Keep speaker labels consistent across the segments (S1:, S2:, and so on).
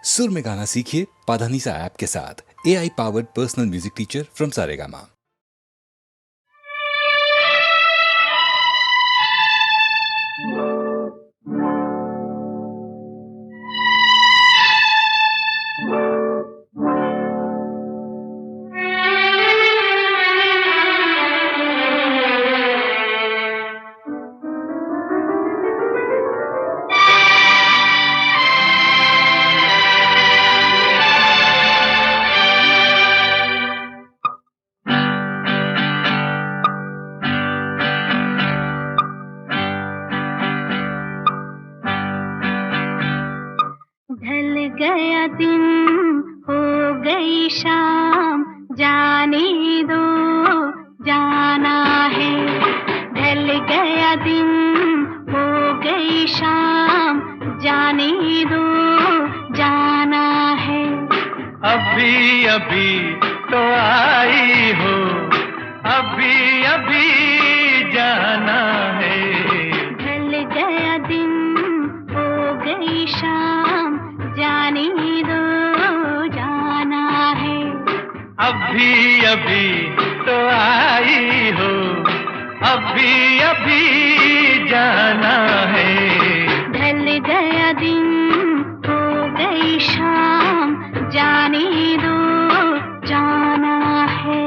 S1: सुर में गाना सीखिए पाधानीसा ऐप के साथ। AI powered personal music teacher from Saregama.
S2: ढल गया दिन हो गई शाम, जाने दो जाना है। ढल गया दिन हो गई शाम, जाने दो जाना है।
S3: अभी अभी तो आई हो, अभी अभी जाना है।
S2: ढल गया दिन हो गई शाम, जाने दो जाना है।
S3: अभी अभी तो आई हो, अभी अभी जाना है।
S2: ढल गया दिन हो गई शाम, जाने दो जाना है।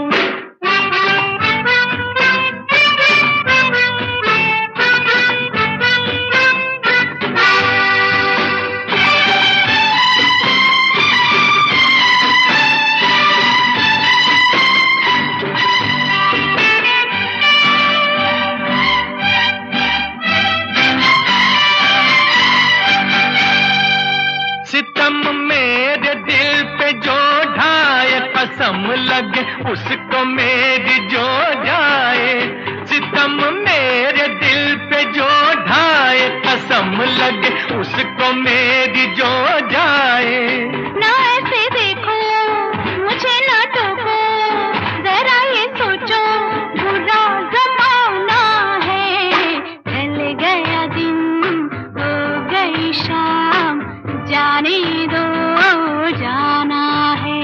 S3: सितम मेरे दिल पे जो ढाए, कसम लगे उसको मेरी जो जाए। सितम मेरे दिल पे जो ढाए, कसम लगे उसको मेरी जो जाए।
S2: ना ऐसे देखो, मुझे ना टोको, जरा ये सोचो बुरा जमाना है। ढल गया दिन हो गई शाम, जाने दो जाना है।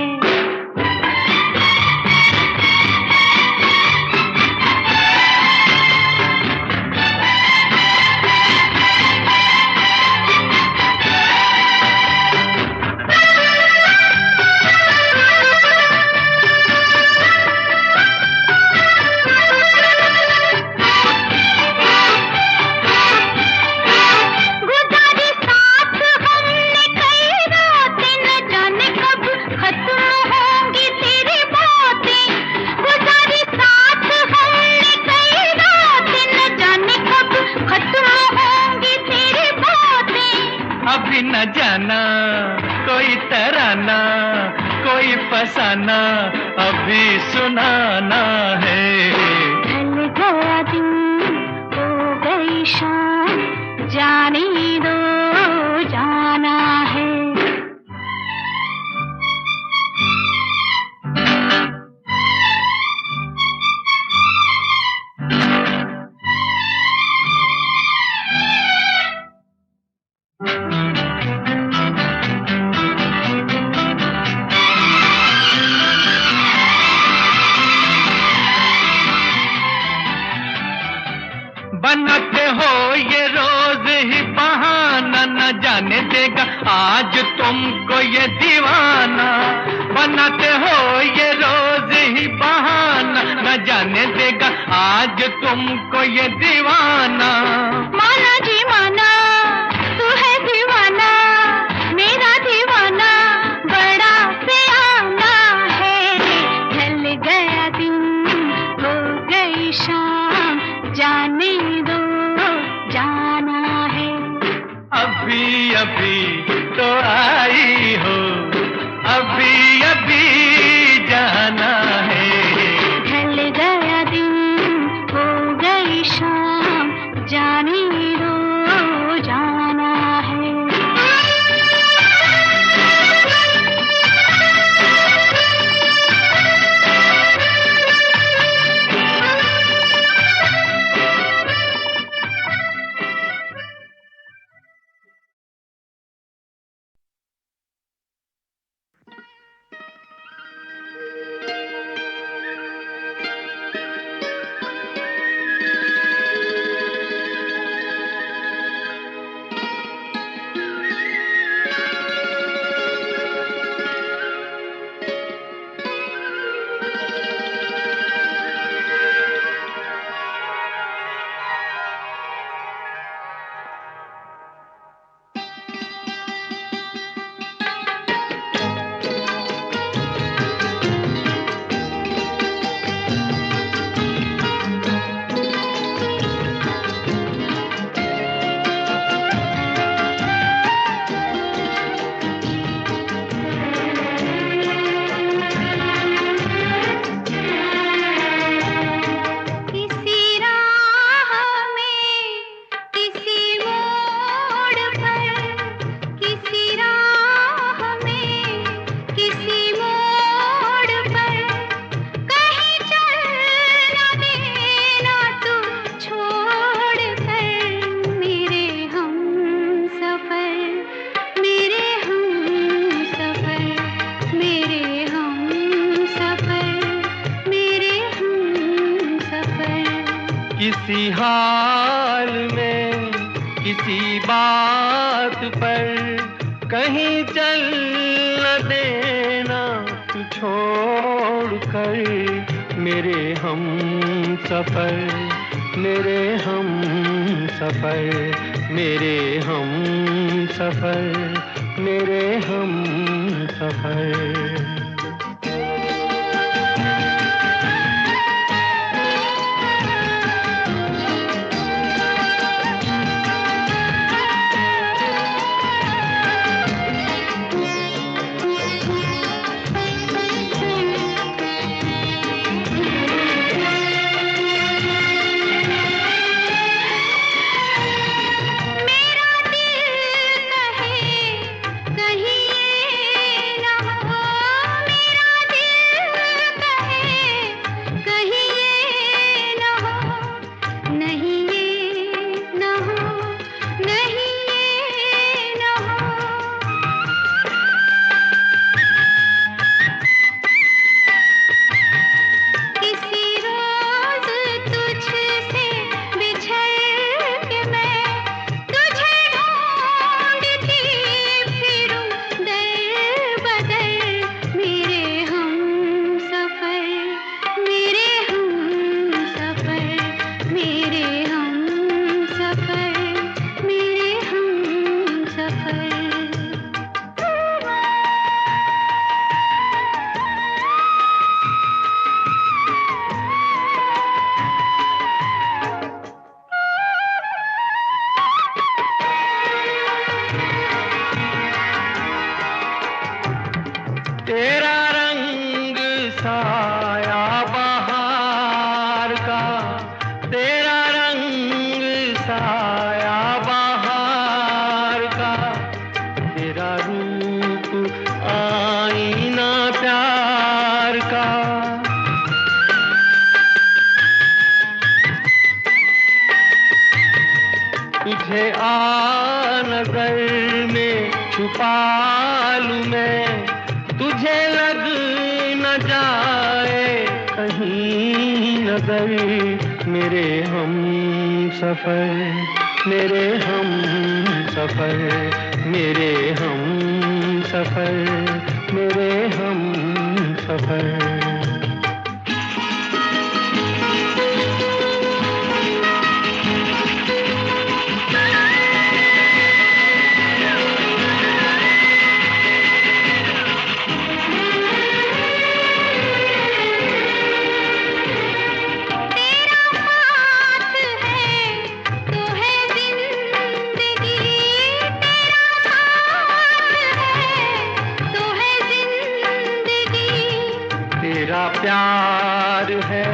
S2: गुजारी साथ हमने कई रातें, न जाने कब खत्म होंगी तेरी बातें। गुजारी साथ हमने कई रातें, न जाने कब खत्म होंगी तेरी बातें।
S3: अभी न जाना कोई तराना, कोई फसाना अभी सुनाना है।
S2: ढल गया दिन हो गई शाम, जाने दो जाना है।
S3: बनाते हो ये रोज ही बहाना, न जाने देगा आज तुमको ये दीवाना। बनाते हो ये रोज ही बहाना, न जाने देगा आज तुमको ये दीवाना।
S2: माना जी माना, तू है दीवाना, मेरा दीवाना बड़ा सियाना है। ढल गया दिन हो गई शाम, जाने दो जाना है।
S3: अभी अभी तो आई हो, अभी अभी जाना है।
S2: ढल गया दिन हो गई शाम, जाने
S3: हाल में किसी बात पर कहीं चल न देना तू छोड़ कर मेरे हम सफर, मेरे हम सफर, मेरे हम सफर, मेरे हम सफर। तेरा रंग साया बहार का, तेरा रंग साया बहार का, तेरा रूप आईना प्यार का। तुझे आ नजर में छुपा लूं मैं, तुझे लग न जाए कहीं नजर मेरे हम सफर, मेरे हम सफर, मेरे हम सफर, मेरे हम सफर। तेरा प्यार है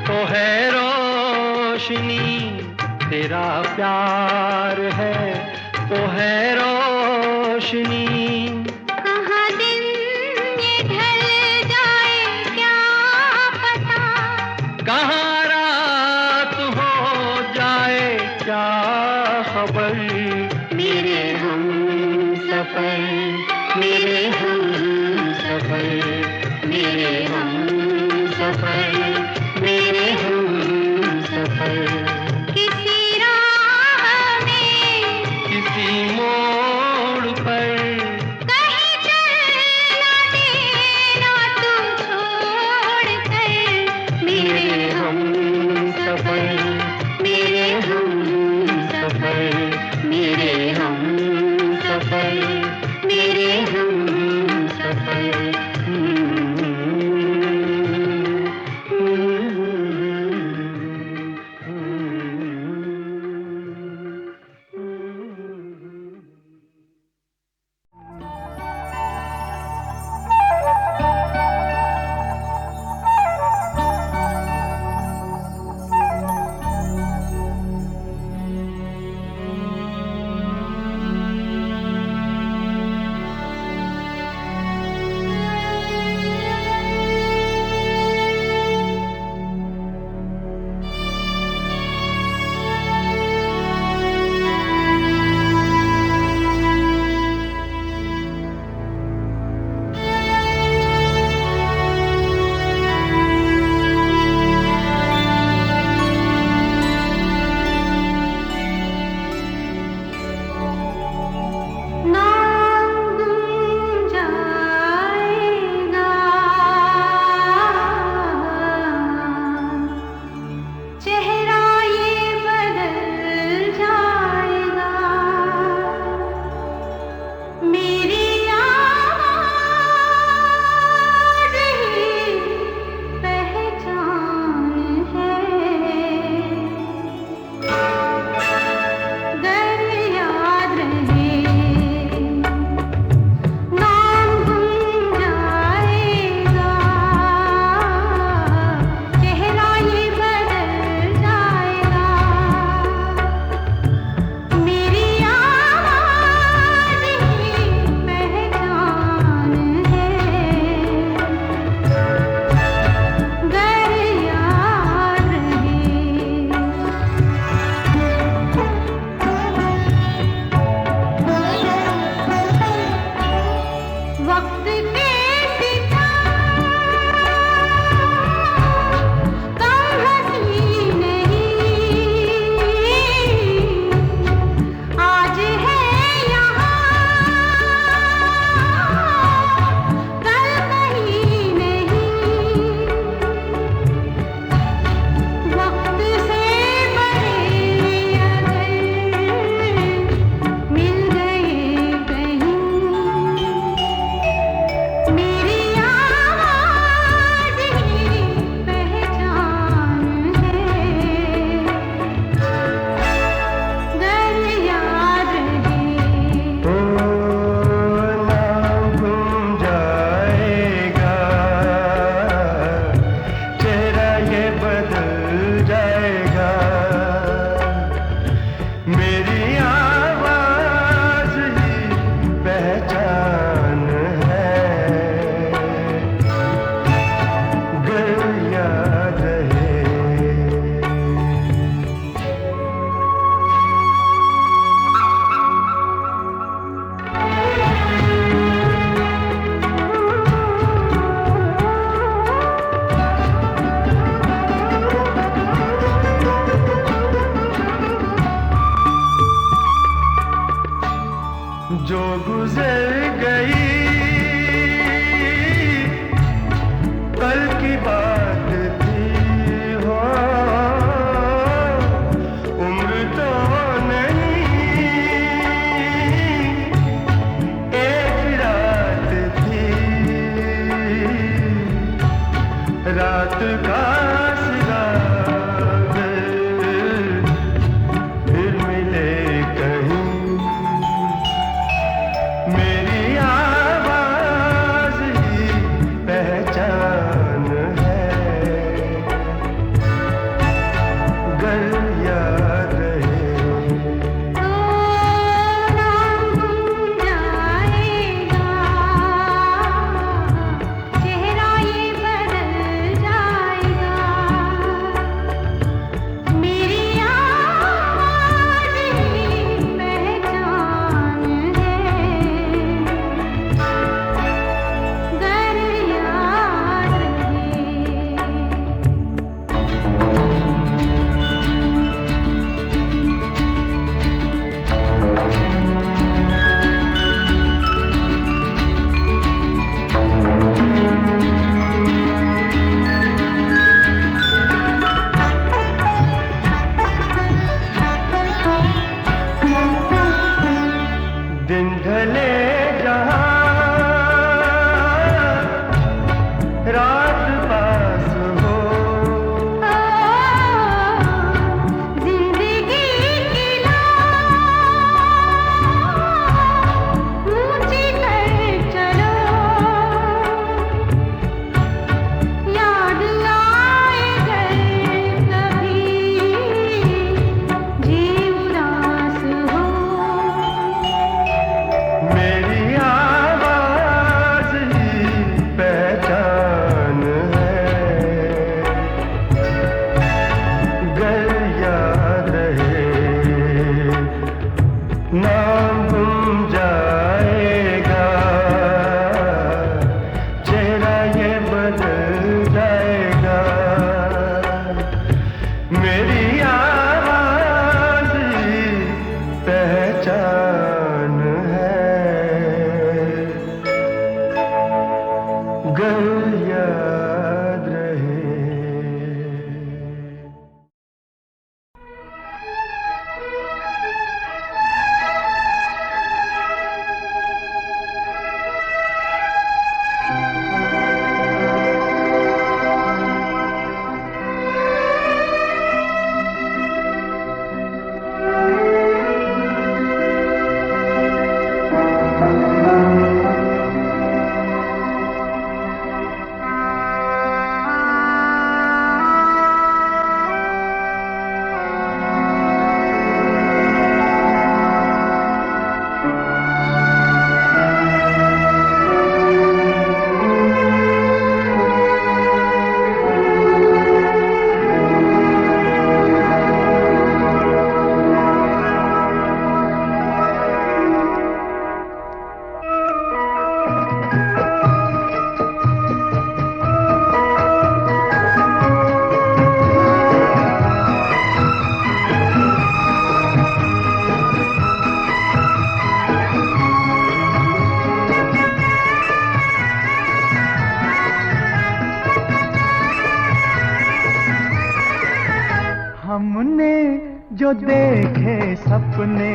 S3: तो है रोशनी, तेरा प्यार है तो है रोशनी।
S2: कहाँ दिन ये ढल जाए क्या पता,
S3: कहाँ रात हो जाए क्या खबर, मेरे हम सफर, मेरे हम सफर, मेरे हम सफर, मेरे हम सफर।
S2: किसी राह में,
S3: किसी मोड़ पर
S2: कहीं चल ना देना तू छोड़ कर
S3: मेरे हम सफर, मेरे हम सफर, मेरे हम सफर, मेरे हम सफर। गर याद रहे। हमने जो देखे सपने,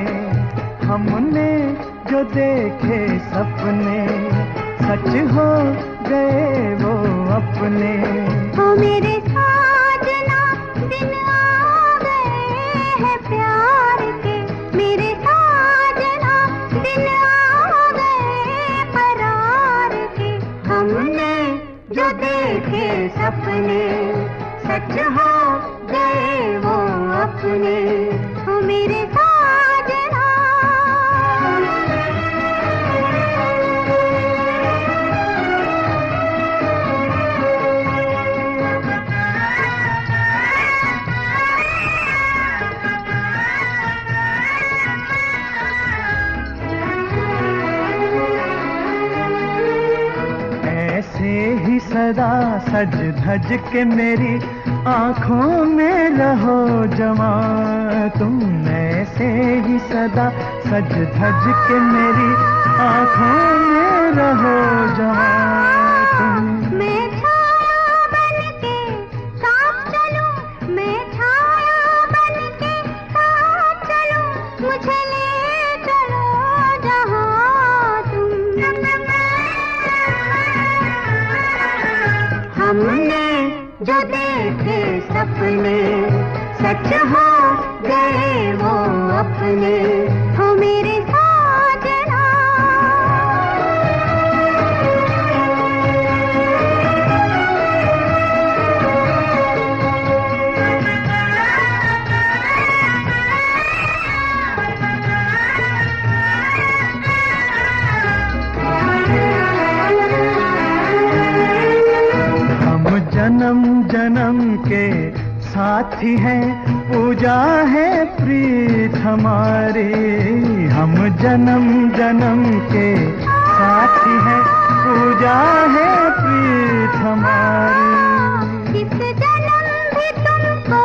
S3: हमने जो देखे सपने, सच हो गए वो अपने।
S2: ओ मेरे साजना दिन आ गए हैं प्यार के, मेरे साजना दिन आ गए करार के। हमने जो देखे सपने, सच हो गए वो अपने। ओ मेरे साजना
S3: ऐसे ही सदा सज धज के मेरी आँखों में रहो जमा तुम। ऐसे ही सदा सज धज के मेरी आँखों में रहो जमा तुम।
S2: मैं छाया बनके साथ चलूं, मैं छाया बनके साथ चलूं, मुझे ले चलो जहां तुम। हमने जो देखे सपने, सच हो गए वो अपने। हो मेरे साजना
S3: हम जन्म जन्म के साथी हैं, पूजा है प्रीत हमारी। हम जन्म जन्म के साथी हैं, पूजा है प्रीत हमारी।
S2: इस जन्म भी तुमको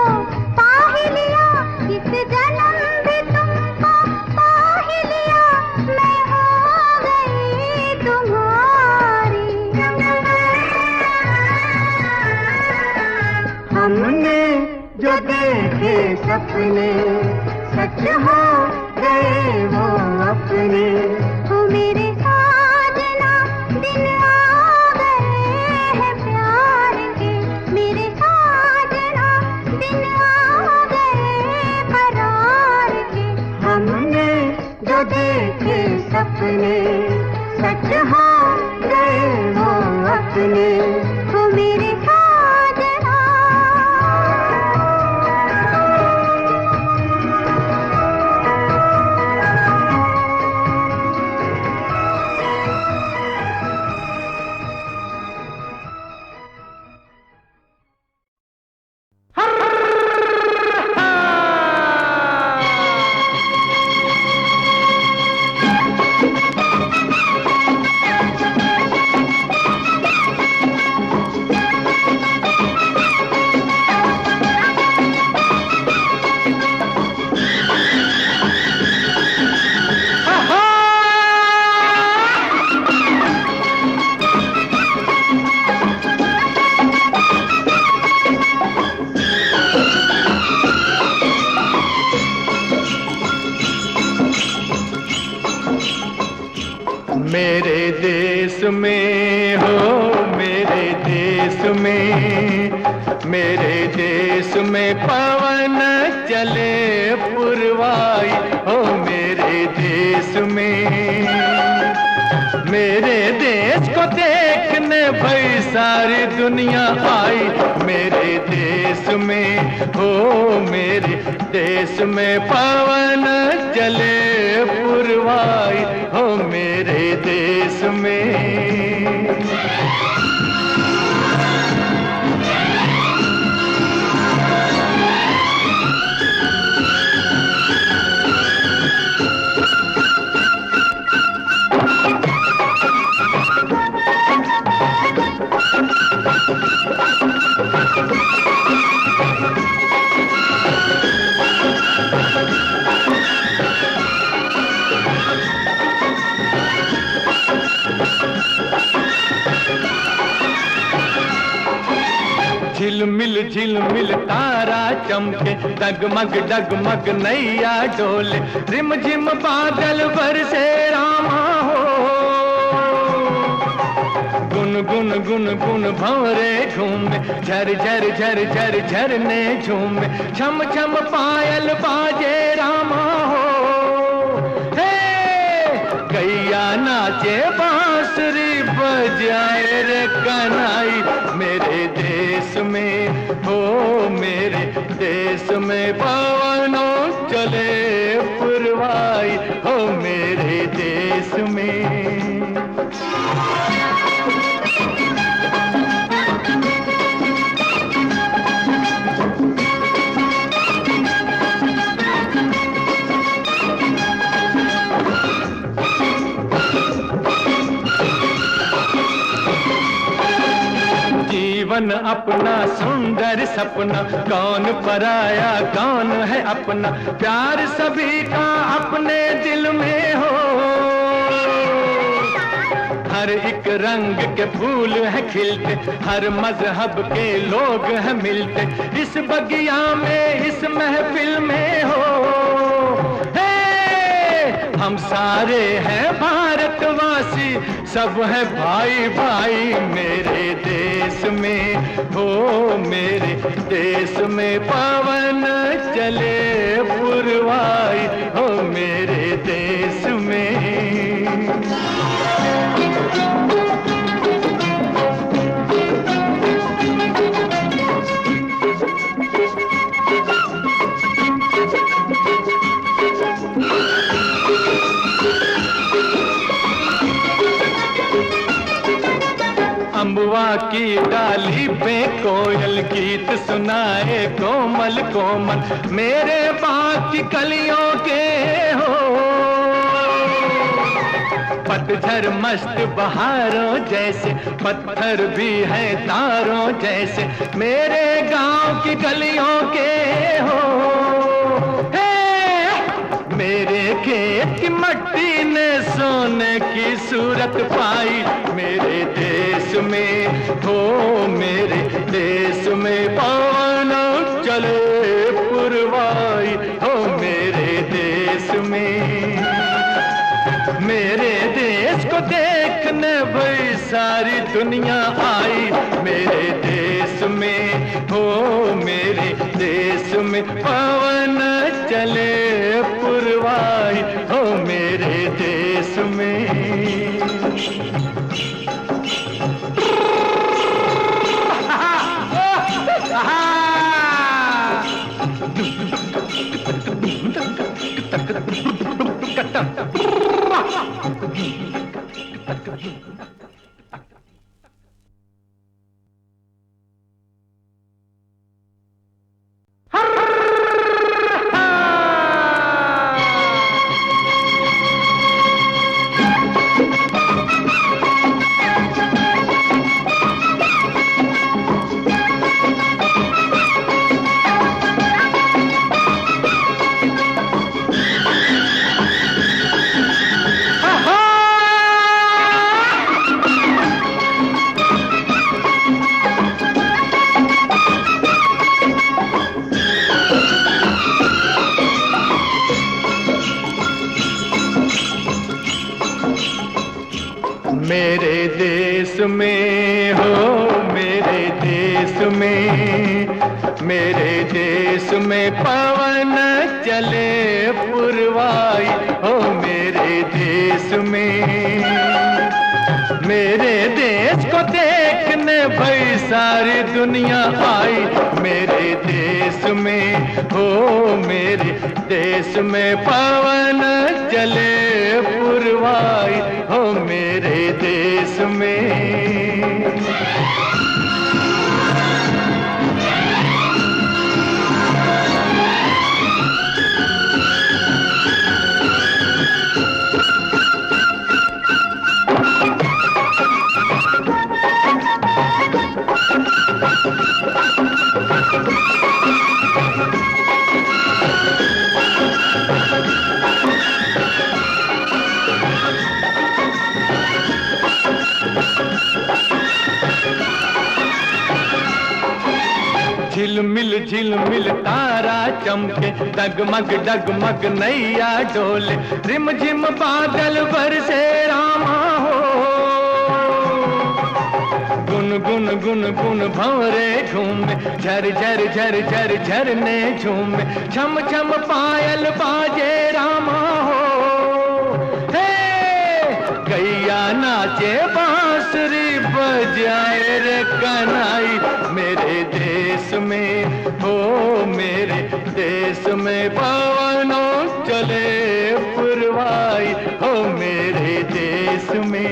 S2: पा ही लिया, इस जन्म भी तुमको पा ही लिया, मैं हो गई तुम्हारी।
S3: हमने जो देखे सपने, सच हो गए वो अपने।
S2: ओ मेरे साजना दिन आ गए हैं प्यार के, मेरे साजना दिन आ गए करार के।
S3: हमने जो देखे सपने, सच हो गए वो अपने।
S2: ओ मेरे साजना
S3: में हो मेरे देश में, मेरे देश में पवन चले पुरवाई हो मेरे देश में। मेरे देश को देखने भाई सारी दुनिया आई मेरे देश में हो मेरे देश में पवन चले पुरवाई हो मेरे देश में। झिलमिल झिलमिल तारा चमके, डगमग डगमग नैया डोले, रिम झिम बादल बरसे रामा हो। गुन गुन गुन गुन भंवरे झूमे, झर झर झर झर झरने झूमे, छम छम पायल बाजे रामा हो। हे गैया नाचे बांसुरी बजाए रे कन्हई मेरे देश में हो मेरे देश में पवनों चले पुरवाई हो मेरे देश में। जीवन अपना सुंदर सपना, कौन पराया कौन है अपना, प्यार सभी का अपने दिल में हो। हर एक रंग के फूल है खिलते, हर मजहब के लोग हैं मिलते, इस बगिया में इस महफिल में हो। हम सारे हैं भारतवासी, सब है भाई भाई मेरे देश में हो मेरे देश में पवन चले पुरवाई हो मेरे देश में। अम्बुआ की डाली पे कोयल गीत सुनाए कोमल कोमल, मेरे बाग की कलियों के हो। पतझर मस्त बहारों जैसे, पत्थर भी है तारों जैसे, मेरे गांव की गलियों के हो। मेरे खेत की मट्टी ने सोने की सूरत पाई मेरे देश में हो मेरे देश में पवन चले पुरवाई हो मेरे देश में। मेरे देश को देखने भाई सारी दुनिया आई मेरे देश में हो मेरे देश में पवन चले पुरवाई हो मेरे देश में। देश में हो, मेरे देश में, मेरे देश में पवन चले पुरवाई हो, मेरे देश में। मेरे देश को देखने भाई सारी दुनिया आई, मेरे देश में हो, मेरे देश में पवन चले पुरवाई हो, मेरे देश में। झिलमिल झिलमिल तारा चमके, डगमग डगमग नैया डोले, रिमझिम बादल बरसे रामा हो। गुन गुन गुन गुन भंवरे झूमे, झर झर झर झर झरने झूमे, छम छम पायल बाजे रामा हो। हे गैया नाचे बांसुरी बजाए रे कनाई, मेरे देश में हो, मेरे देश में पवनों चले पुरवाई हो, मेरे देश में।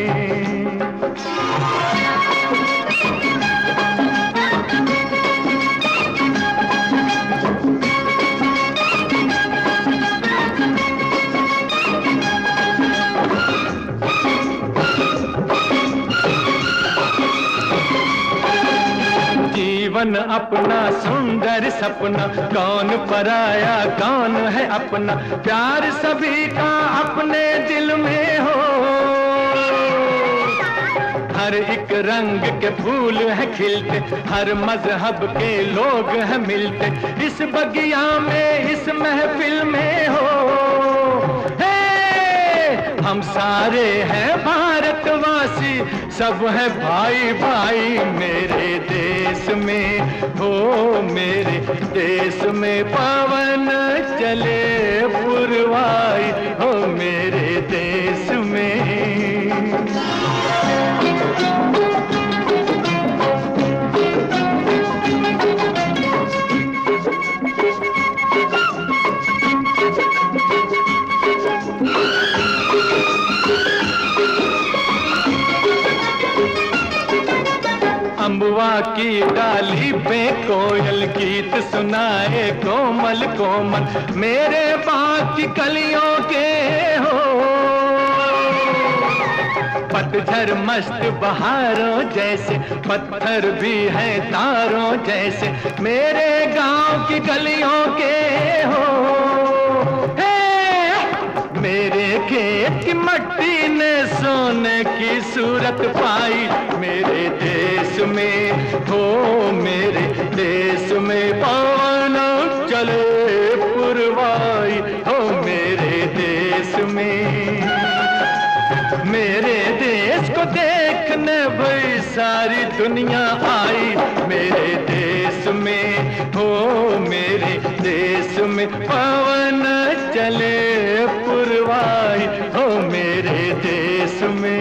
S3: जीवन अपना सुंदर सपना, कौन पराया कौन है अपना, प्यार सभी का अपने दिल में हो। हर एक रंग के फूल है खिलते, हर मजहब के लोग हैं मिलते, इस बगिया में इस महफिल में हो। हम सारे हैं भारतवासी, सब है भाई भाई मेरे देश में हो, मेरे देश में पवन चले पुरवाई हो, मेरे देश में। अम्बुआ की डाली पे कोयल गीत सुनाए कोमल कोमल, मेरे बाग की कलियों के हो। पतझर मस्त बहारों जैसे, पत्थर भी है तारों जैसे, मेरे गांव की गलियों के हो। मेरे खेत की मट्टी ने सोने की सूरत पाई, मेरे देश में हो, मेरे देश में पवन चले पुरवाई हो, मेरे देश में। मेरे देश को देखने भाई सारी दुनिया आई, मेरे देश में हो, मेरे देश में पवन चले पुरवाई हो, मेरे देश में।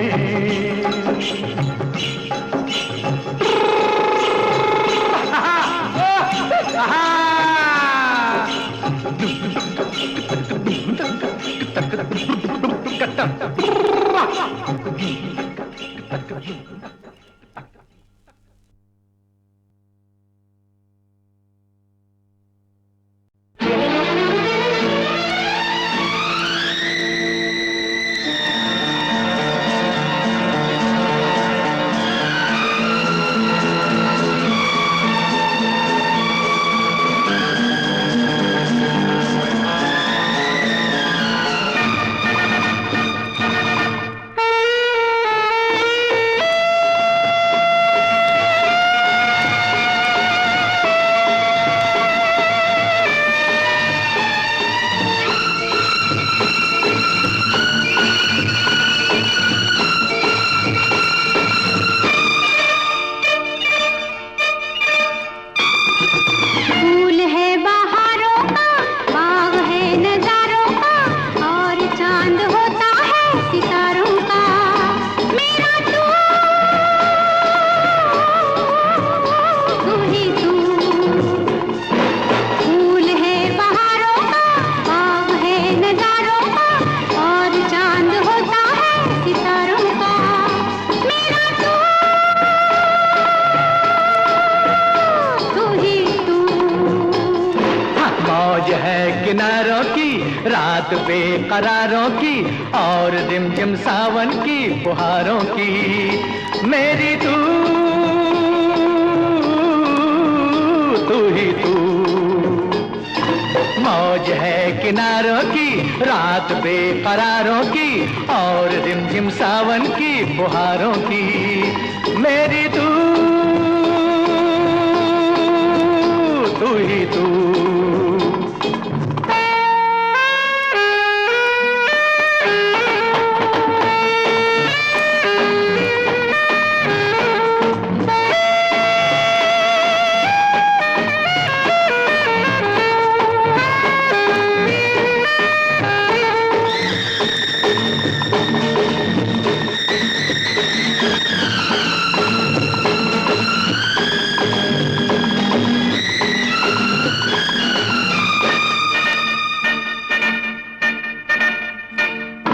S3: रात बेकरारों की और रिमझिम सावन की फुहारों की। मेरी तू ही तू। मौज है किनारों की, रात बेकरारों की और रिमझिम सावन की फुहारों की। मेरी तू ही तू।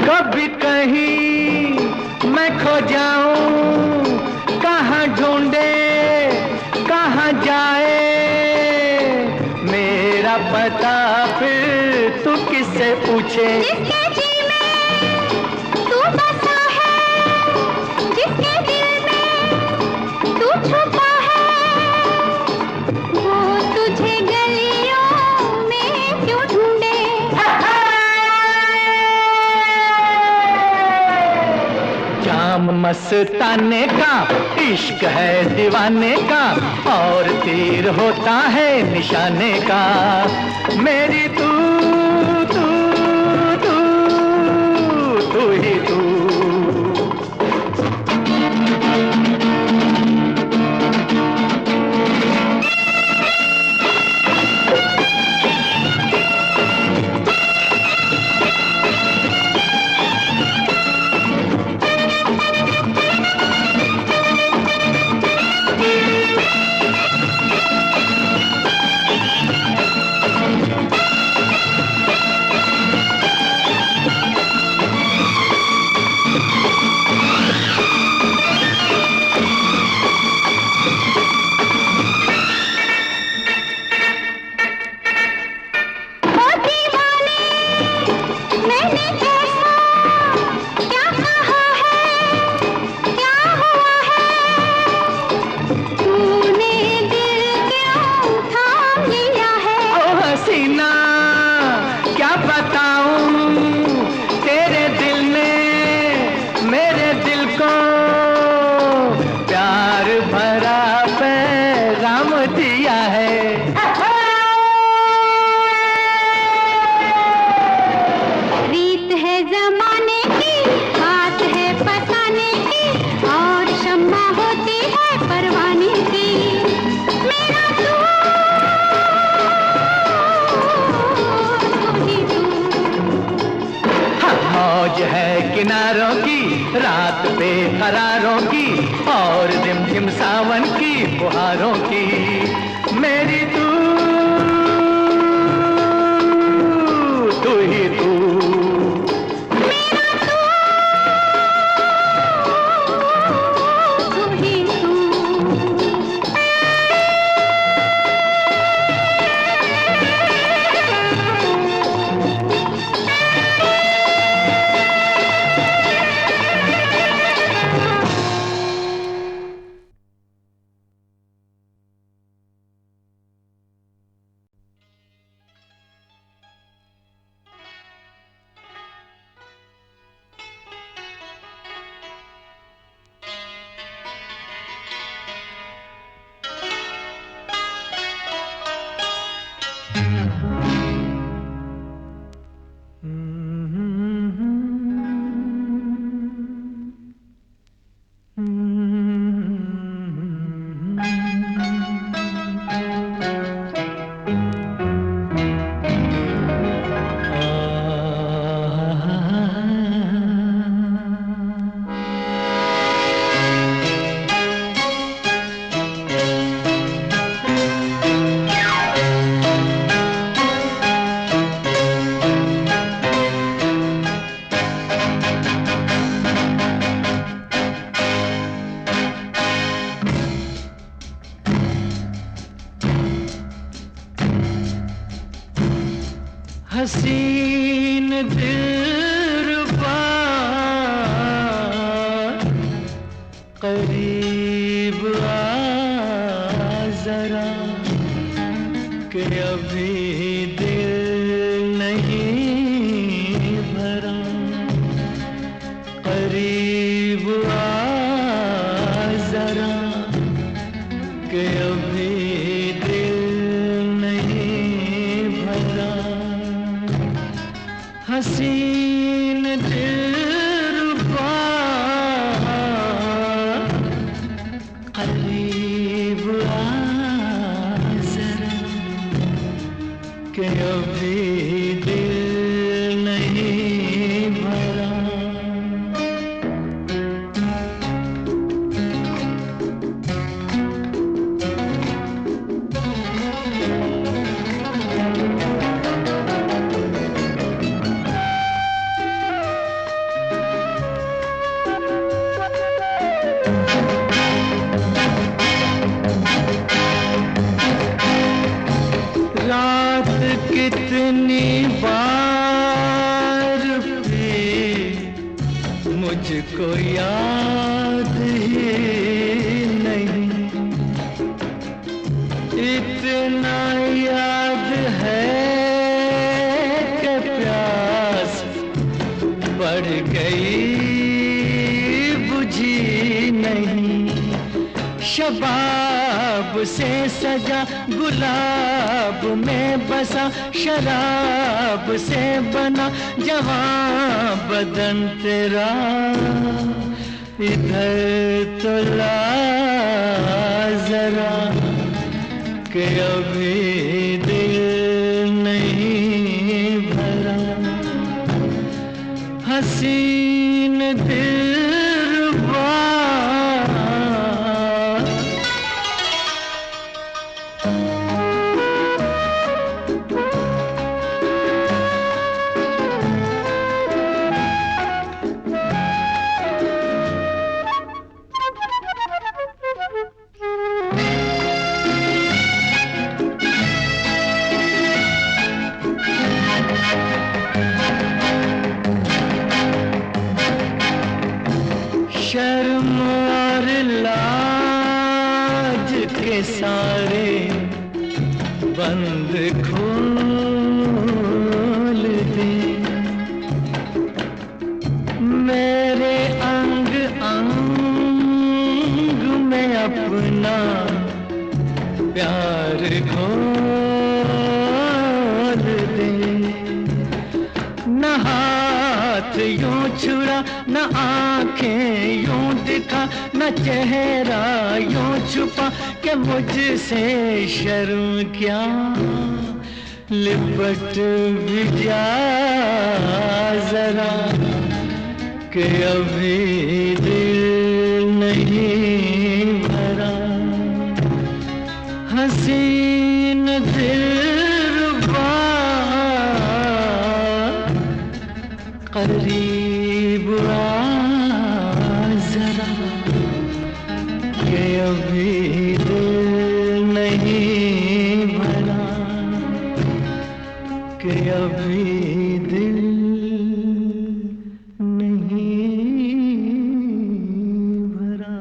S3: कभी कहीं मैं खो जाऊं, कहाँ ढूंढे कहाँ जाए मेरा पता, फिर तू किससे पूछे।
S2: जिसके जी में तू बसा है, जिसके दिल में तू छुपा है, वो तुझे गलियों में क्यों ढूंढे।
S3: जाम मस्ताने का इश्क है दीवाने का और तीर होता है निशाने का। मेरी तू तू तू तू ही तू। किनारों की, रात बेकरारों की और रिमझिम सावन की फुहारों की। मेरी तू ही तू। हसीन दिलरुबा करीब आ जरा कि अभी दिल नहीं भरा, करीब आ जरा कि अभी दिल नहीं भरा। हसीन दिलरुबा करीब आ जरा कि अभी दिल नहीं भरा। रात कितनी बार भी मुझको याद ही नहीं, इतना याद है कि प्यास बढ़ गई बुझी नहीं। शबाब से सजा गुलाब में बसा, शराब से बना जवां बदन तेरा, इधर तो ला जरा कि अभी दिल नहीं भरा। हसीन दिलरुबा शर्म और लाज के सारे बंद खोल दे, मेरे अंग अंग में अपना प्यार घोल दे। न हाथ यूं छुड़ा, न आंखें यूं दिखा, न चेहरा यूं छुपा कि मुझसे शर्म क्या, लिपट भी जा जरा कि अभी दिल नहीं भरा। हसीन दिलरुबा करीब आ जरा कि अभी दिल नहीं भरा, कि अभी दिल नहीं भरा।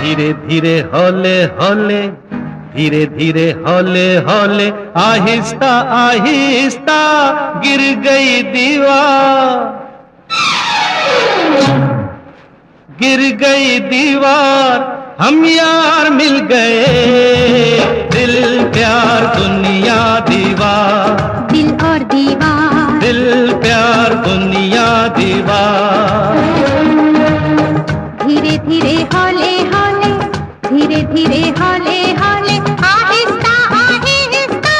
S3: धीरे धीरे हौले हौले, धीरे धीरे हौले हौले, आहिस्ता आहिस्ता गिर गई दीवार, गिर गई दीवार। हम यार मिल गए, दिल प्यार दुनिया दीवार,
S2: दिल और दीवार,
S3: दिल प्यार दुनिया दीवार।
S2: धीरे धीरे हौले हौले, धीरे धीरे हौले हौले, आहिस्ता आहिस्ता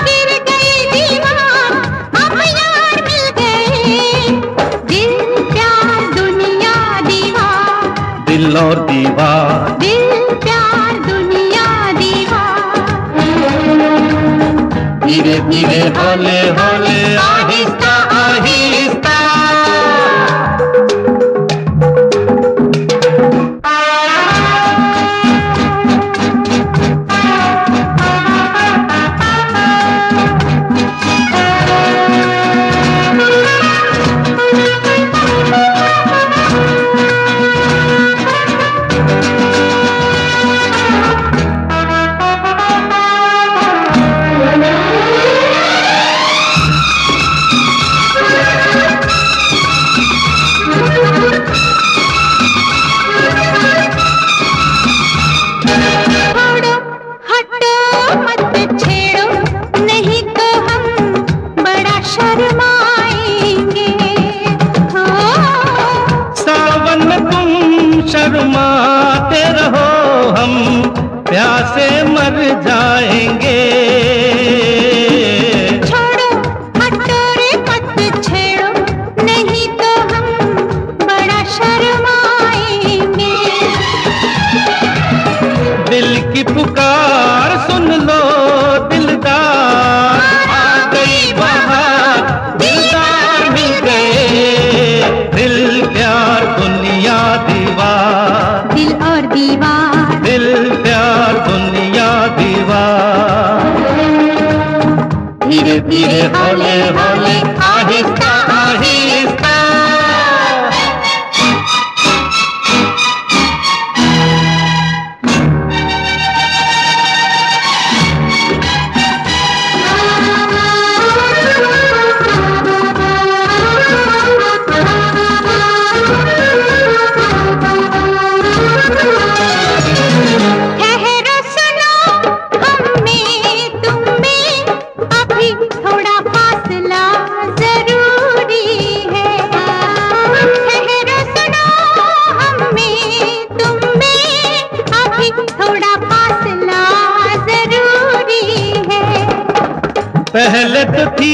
S2: गिर गई दीवार। हम यार मिल गए, दिल प्यार दुनिया दीवार,
S3: दिल धीरे धीरे हौले हौले आहिस्ता आहिस्ता। शर्माते रहो हम प्यासे मर जाएंगे।
S2: छोड़ो हटो रे मत छेड़ो, नहीं तो हम बड़ा शर्माएंगे।
S3: दिल की पुकार सुन लो दिलदार, आ गई बहार, दिलदार मिल गए। दिल प्यार दुनिया दीवार,
S2: दिल और दीवार,
S3: दिल प्यार दुनिया दीवार। धीरे धीरे हौले हौले आहिस्ता आहिस्ता। पहले तो थी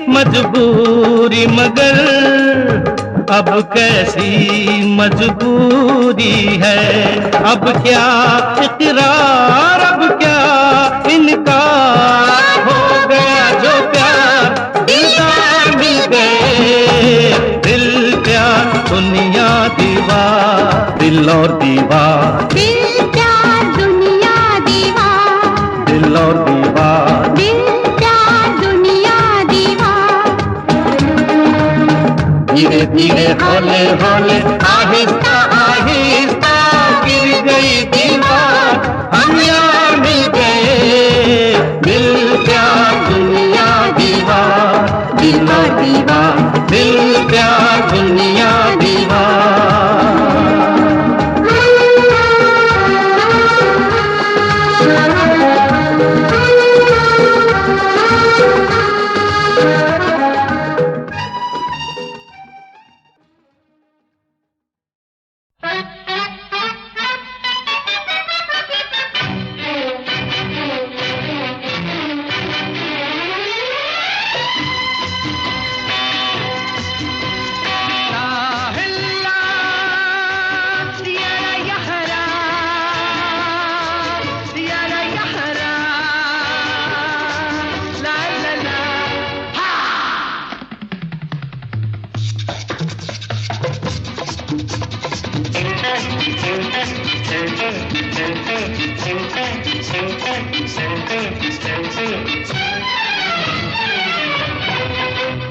S3: मजबूरी मगर अब कैसी मजबूरी है। अब क्या इकरार, अब क्या इनकार, हो गया जो प्यार दिलदार मिल गए। दिल प्यार दुनिया दीवार, दिल और दीवार,
S2: दिल प्यार दुनिया दीवार,
S3: दिल और दीवार,
S2: दिल प्यार दुनिया दीवार।
S3: धीरे धीरे हौले हौले आहिस्ता आहिस्ता गिर गई दीवार, हम यार मिल गए। दिल प्यार दुनिया दीवार, दिल और दीवार, दिल प्यार दुनिया दीवार।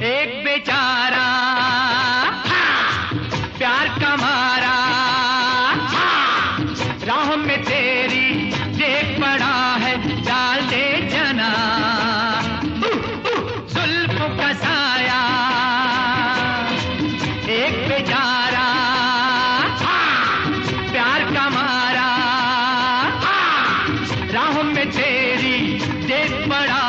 S3: एक बेचारा प्यार का मारा, राह में तेरी देख पड़ा है, डाल दे जना जुल्फ का साया। एक बेचारा प्यार का मारा, राह में तेरी देख पड़ा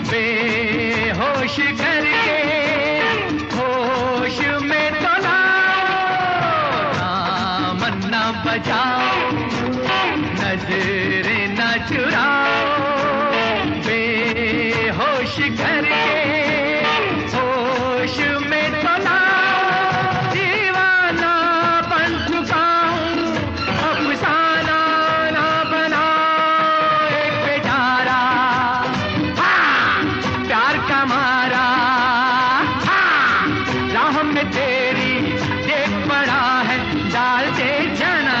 S3: बेहोश करके होश में तो लाओ, दामन न बजाओ, नजरें न चुराओ, बेहोश करके होश में तो लाओ, दीवाना बन चुका हूँ, अफसाना ना बनाओ, एक बेचारा प्यार का मारा, राह में तेरी देख पड़ा है डाल दे जाना,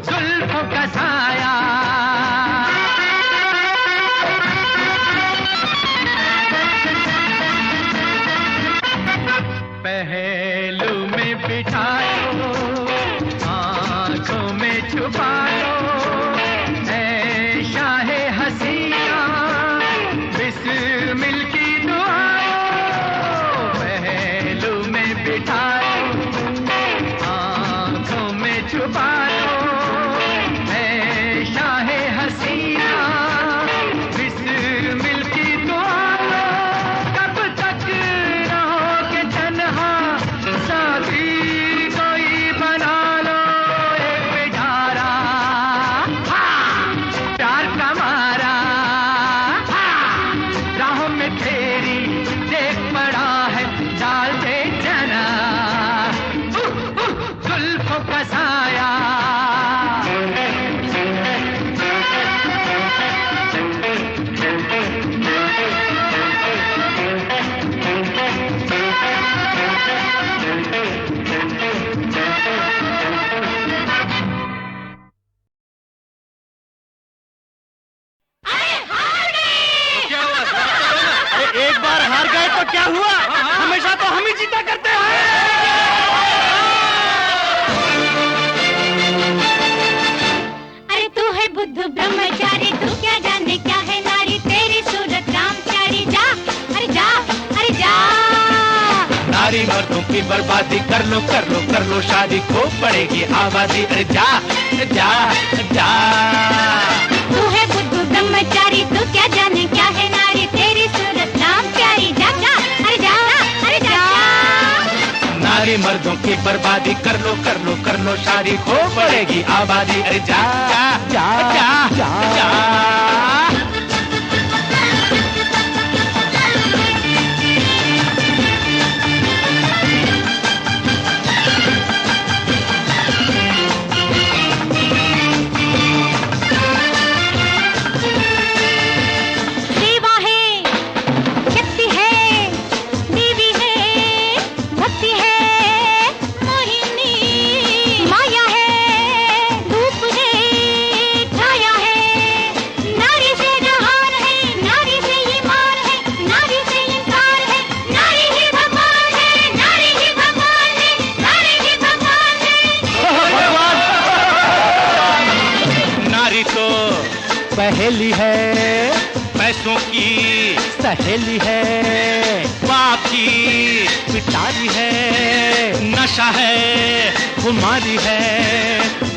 S3: जुल्फों का साया। पहलू में बिठाओ, आंखों में छुपा लो, ऐ शाहे हसीना बिस्मिल की दुआ, पहलू में बिठाओ, आंखों में छुपा लो, ऐ शाहे हसीना बिस्मिल की दुआ, कब तक रहोगे तन्हा, साथी कोई बना लो, एक बेचारा प्यार का मारा, राहों में तेरी देख पड़ा है डाल दे जाना, जुल्फों का साया।
S4: एक बार हार गए तो क्या हुआ? हमेशा तो हम ही जीता करते हैं।
S2: अरे तू है बुद्ध ब्रह्मचारी, तू क्या जाने क्या है नारी, तेरी सूरत राम प्यारी, जा अरे जा अरे जा।
S3: नारी मर्दों की बर्बादी कर लो शादी, खूब बढ़ेगी आबादी, अरे जा जा जा।
S2: तू है बुद्ध ब्रह्मचारी, तू क्या जाने क्या है नारी, तेरी सूरत राम प्यारी, जा जा अरे जा अरे जा।
S3: नारी मर्दों की बर्बादी कर लो शादी, खूब बढ़ेगी आबादी, अरे जा जा जा जा जा।
S2: सेवा है, शक्ति है, देवी है, भक्ति है, मोहिनी माया है, धूप है, छाया है, नारी से जहान है, नारी से ईमान है, नारी से इंकार है, नारी ही भगवान है, नारी ही भगवान है, नारी ही भगवान है।
S3: नारी तो पहेली है, पैसों की सहेली है, पाप की पिटारी है, नशा है, खुमारी है,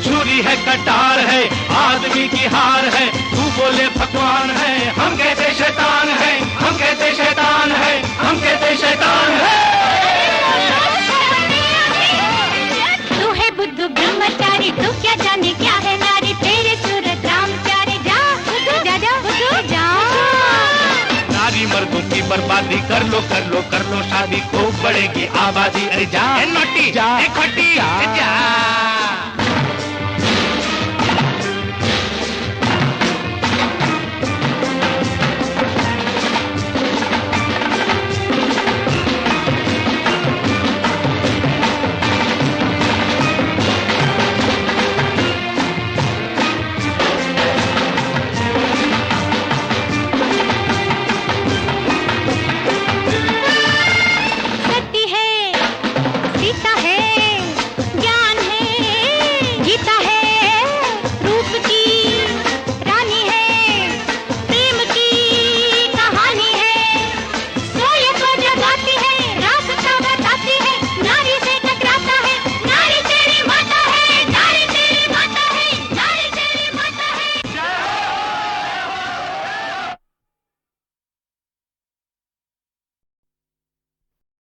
S3: छुरी है, कटार है, आदमी की हार है, तू बोले भगवान है, हम कहते शैतान है, हम कहते शैतान है, हम कहते शैतान है।
S2: तू है बुद्ध ब्रह्मचारी, तू क्या जाने क्या है नारी, तेरे सूरत राम प्यारे, जा बुद्धू जा जा बुद्धू जा।
S3: नारी मर्दों की बर्बादी कर लो शादी, खूब बढ़ेगी आबादी, अरे जा नोटी जा खटी जा।